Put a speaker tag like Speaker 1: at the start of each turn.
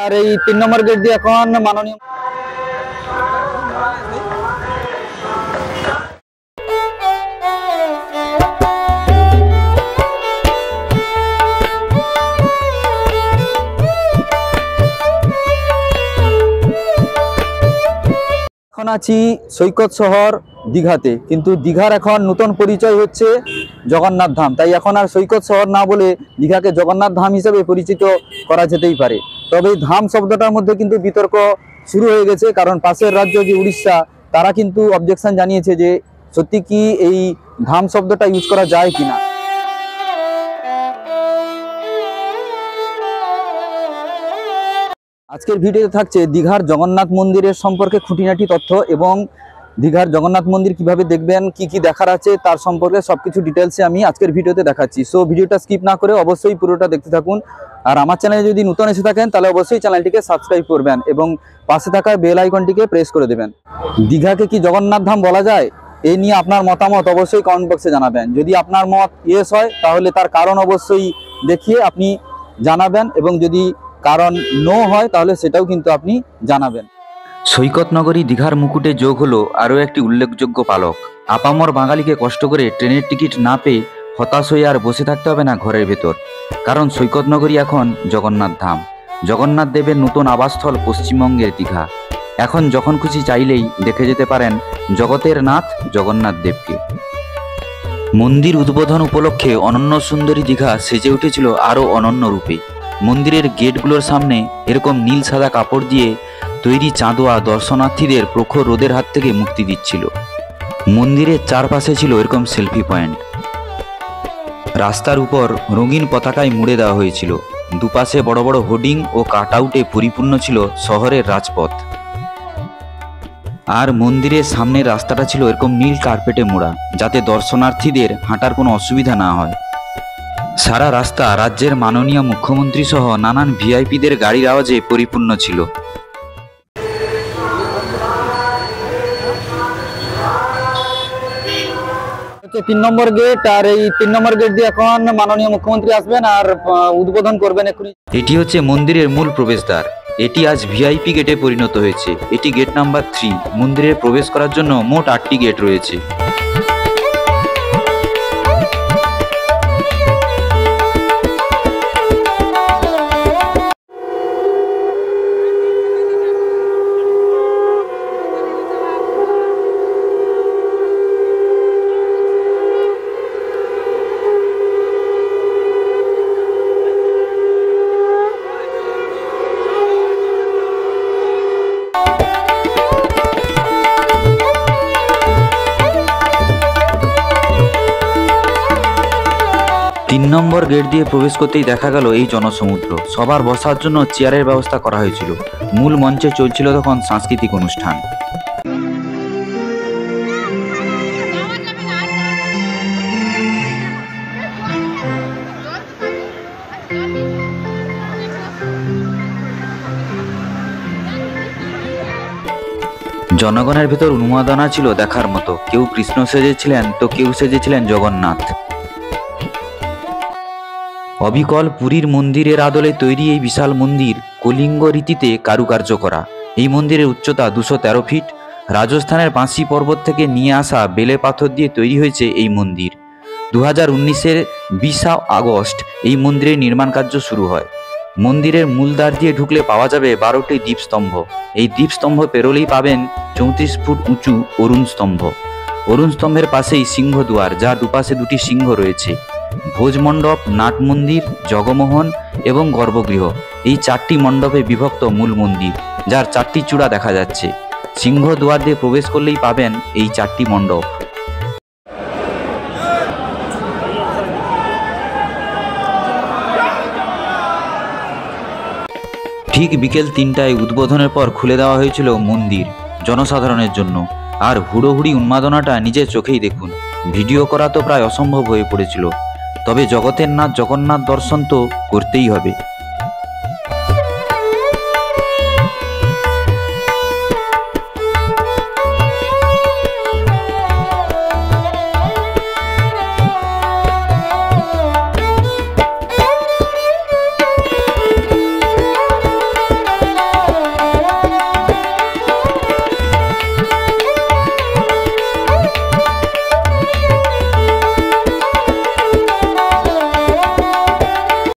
Speaker 1: আর এই 3 নম্বর গেট দিয়ে এখন মাননীয় এখন আছি সৈকত শহর দীঘাতে, কিন্তু দীঘার এখন নতুন পরিচয় হচ্ছে জগন্নাথ ধাম। তাই এখন আর সৈকত শহর না বলে দীঘাকে জগন্নাথ ধাম হিসেবে পরিচিত করা যেতেই পারে। তবে এই ধাম শব্দটার মধ্যে কিন্তু বিতর্ক শুরু হয়ে গেছে, কারণ পাশের রাজ্য যে উড়িষ্যা, তারা কিন্তু অবজেকশন জানিয়েছে যে সত্যি কি এই ধাম শব্দটা ইউজ করা যায় কিনা। আজকের ভিডিওতে থাকছে দীঘার জগন্নাথ মন্দিরের সম্পর্কে খুঁটিনাটি তথ্য এবং দীঘার জগন্নাথ মন্দির কিভাবে দেখবেন, কি কি দেখার আছে তার সম্পর্কে সবকিছু ডিটেলসে আমি আজকের ভিডিওতে দেখাচ্ছি। সো ভিডিওটা স্কিপ না করে অবশ্যই পুরোটা দেখতে থাকুন। আর আমার চ্যানেলে যদি নতুন এসে থাকেন তাহলে অবশ্যই চ্যানেলটিকে সাবস্ক্রাইব করবেন এবং পাশে থাকা বেল আইকনটিকে প্রেস করে দেবেন। দীঘাকে কি জগন্নাথ ধাম বলা যায়, এই নিয়ে আপনার মতামত অবশ্যই কমেন্ট বক্সে জানাবেন। যদি আপনার মত ইয়েস হয় তাহলে তার কারণ অবশ্যই দেখিয়ে আপনি জানাবেন, এবং যদি কারণ নো হয় তাহলে সেটাও কিন্তু আপনি জানাবেন।
Speaker 2: সৈকত নগরী দীঘার মুকুটে যোগ হলো আরও একটি উল্লেখযোগ্য পালক। আপামর বাঙালিকে কষ্ট করে ট্রেনের টিকিট না পেয়ে হতাশ হয়ে আর বসে থাকতে হবে না ঘরের ভেতর, কারণ সৈকত নগরী এখন জগন্নাথ ধাম। জগন্নাথ দেবের নতুন আবাসস্থল পশ্চিমবঙ্গের দীঘা। এখন যখন খুশি চাইলেই দেখে যেতে পারেন জগতের নাথ জগন্নাথ দেবকে। মন্দির উদ্বোধন উপলক্ষে অনন্য সুন্দরী দীঘা সেজে উঠেছিল আরও অনন্য রূপে। মন্দিরের গেটগুলোর সামনে এরকম নীল সাদা কাপড় দিয়ে তৈরি চাঁদোয়া দর্শনার্থীদের প্রখর রোদের হাত থেকে মুক্তি দিচ্ছিল। মন্দিরের চারপাশে ছিল এরকম সেলফি পয়েন্ট। রাস্তার উপর রঙিন পতাকায় মুড়ে দেওয়া হয়েছিল। দুপাশে বড় বড় হোর্ডিং ও কাট আউটে পরিপূর্ণ ছিল শহরের রাজপথ। আর মন্দিরের সামনের রাস্তাটা ছিল এরকম নীল কার্পেটে মোড়া, যাতে দর্শনার্থীদের হাঁটার কোনো অসুবিধা না হয়। সারা রাস্তা রাজ্যের মাননীয় মুখ্যমন্ত্রী সহ নানান ভিআইপিদের গাড়ির আওয়াজে পরিপূর্ণ ছিল।
Speaker 1: 3 নম্বর গেট, আর এই 3 নম্বর গেট দিয়ে এখন মাননীয় মুখ্যমন্ত্রী আসবেন আর উদ্বোধন করবেন এক্ষুনি।
Speaker 2: এটি হচ্ছে মন্দিরের মূল প্রবেশদ্বার। এটি আজ ভিআইপি গেটে পরিণত হয়েছে। এটি গেট নাম্বার 3। মন্দিরে প্রবেশ করার জন্য মোট 8টি গেট রয়েছে। তিন নম্বর গেট দিয়ে প্রবেশ করতেই দেখা গেল এই জনসমুদ্র। সবার বসার জন্য চেয়ারের ব্যবস্থা করা হয়েছিল। মূল মঞ্চে চলছিল তখন সাংস্কৃতিক অনুষ্ঠান। জনগণের ভেতর উন্মাদনা ছিল দেখার মতো। কেউ কৃষ্ণ সেজেছিলেন তো কেউ সেজেছিলেন জগন্নাথ। অবিকল পুরীর মন্দিরের আদলে তৈরি এই বিশাল মন্দির কলিঙ্গ রীতিতে কারুকার্য করা। এই মন্দিরের উচ্চতা 213 ফিট। রাজস্থানের বাঁশি পর্বত থেকে নিয়ে আসা বেলে পাথর দিয়ে তৈরি হয়েছে এই মন্দির। 2019-এর 20 আগস্ট এই মন্দিরের নির্মাণ কার্য শুরু হয়। মন্দিরের মূল দ্বার দিয়ে ঢুকলে পাওয়া যাবে 12টি দীপস্তম্ভ। এই দীপস্তম্ভ পেরোলেই পাবেন 34 ফুট উঁচু অরুণ স্তম্ভ। অরুণ স্তম্ভের পাশেই সিংহদুয়ার, যার দুপাশে 2টি সিংহ রয়েছে। ভোজমণ্ডপ, নাট মন্দির, জগমোহন এবং গর্ভগৃহ, এই 4টি মণ্ডপে বিভক্ত মূল মন্দির, যার 4টি চূড়া দেখা যাচ্ছে। সিংহদুয়ার দিয়ে প্রবেশ করলেই পাবেন এই 4টি মণ্ডপ। ঠিক বিকেল 3টায় উদ্বোধনের পর খুলে দেওয়া হয়েছিল মন্দির জনসাধারণের জন্য। আর হুড়োহুড়ি উন্মাদনাটা নিজের চোখেই দেখুন। ভিডিও করা তো প্রায় অসম্ভব হয়ে পড়েছিল। তবে জগতের নাথ জগন্নাথ দর্শন তো করতেই হবে।